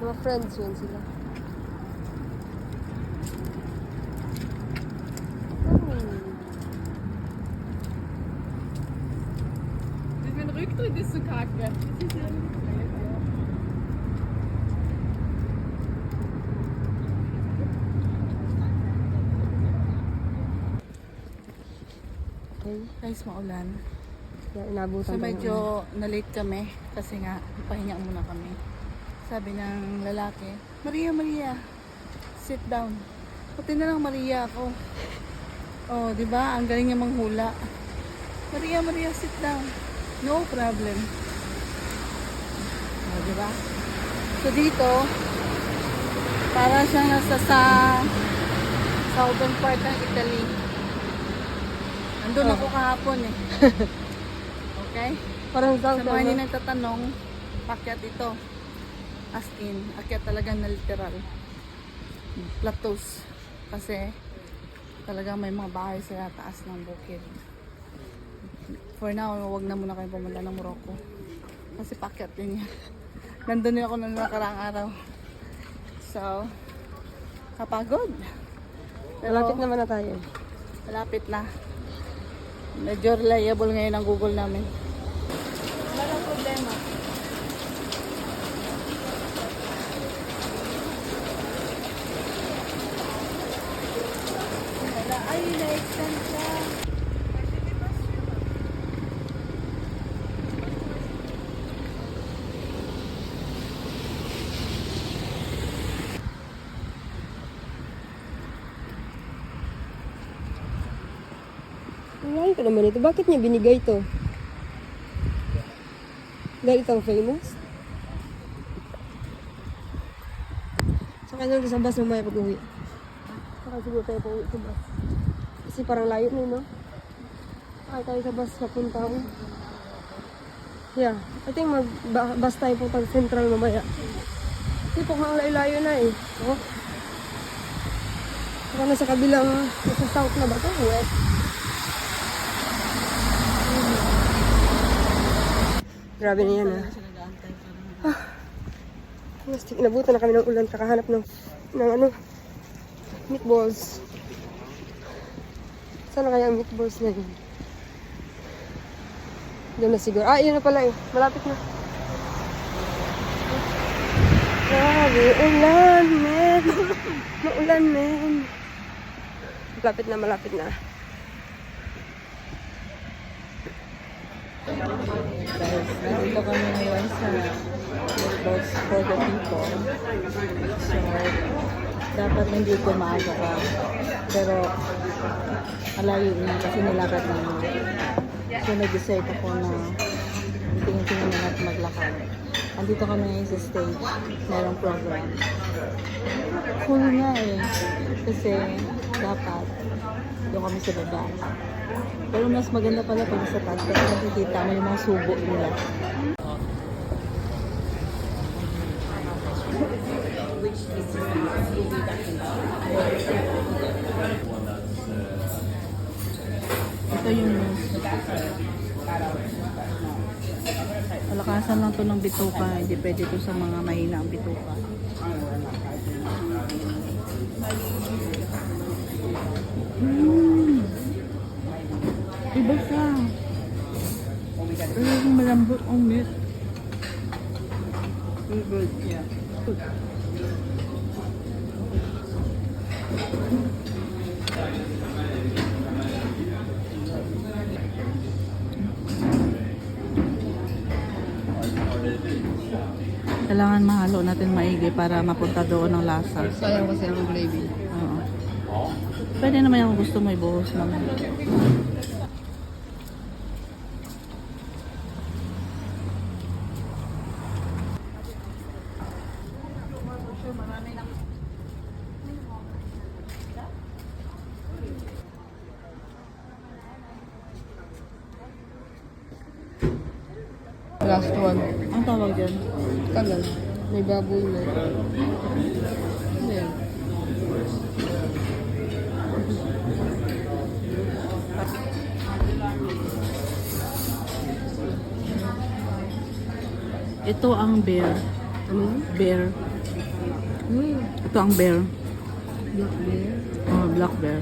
Mga friends yun sila. Min rykte är så kacke. Okay. Guys, maulan. Kaya inabutan So tayo ng medyo na-late kami kasi nga pahinga muna kami. Sabi ng lalaki, Maria, Maria, sit down. Puti na lang Maria ako. Oh, di ba? Ang galing niya manghula. Maria, Maria, sit down. No problem. Oh, di ba? So dito, para siyang nasa sa southern part ng Italy. Nandun ako kahapon eh. Okay? Parang Sa south, mga hindi ano? nagtatanong, pakyat ito. As in, akyat talaga na literal. Plateaus. Kasi talagang may mga bahay sa taas ng bukid. For now, wag na muna kayo pumunta ng Morocco. Kasi pakyat din yan. Nandun din ako nung nakaraang araw. So, kapagod. Malapit naman na tayo. Malapit na. Medyo reliable ngayon ang Google namin. Wala nang problema. Wala. Ay, na-extend siya. Ang ko naman ito. Bakit niya binigay ito? Dahil itong famous? Saka nyo sa bus mamaya pag-uwi. Saka siguro tayo pag-uwi sa bus. Kasi parang layo na yun, no? Saka tayo sa bus papunta ako. Yeah. I think mag-bus tayo puntang Central mamaya. Kasi po kung layo-layo na eh. Oh. Saka nasa kabilang, nasa south na ba ito? West. Grabe na yan ah. Mas inabutan na kami ng ulan kakahanap ng ano, meatballs. Sana kaya ang meatballs na yun? Doon na siguro. Ah, yun na pala eh. Malapit na. Grabe, ulan men. Maulan men. Malapit na, malapit na. Guys, nandito kami ngayon sa Meatballs for the People. So, dapat hindi ko maaga ka. Pero, malayo na kasi nilakad namin. So, nag-decide ako na tingin-tingin na natin maglakad. Andito kami ngayon sa stage. Merong program. Cool nga eh. Kasi, dapat doon kami sa baba. Pero mas maganda pala pag sa taas kasi nakikita mo yung mga subo nila. Ito yung news. Palakasan lang to ng bituka. Hindi pwede to sa mga mahina ang bituka. Iba siya. Pero malambot ang meat. Very good. Yeah. Good. Kailangan mahalo natin maigi para mapunta doon ang lasa. Sayang kasi ang gravy. Oo. Pwede naman yung gusto mo ibuhos naman. Last one. Ang tawag dyan? Tagal. May baboy na. Ayan. Ito ang bear. Ano? Bear. Uy, Ito ang bear. black bear. Oh, black bear.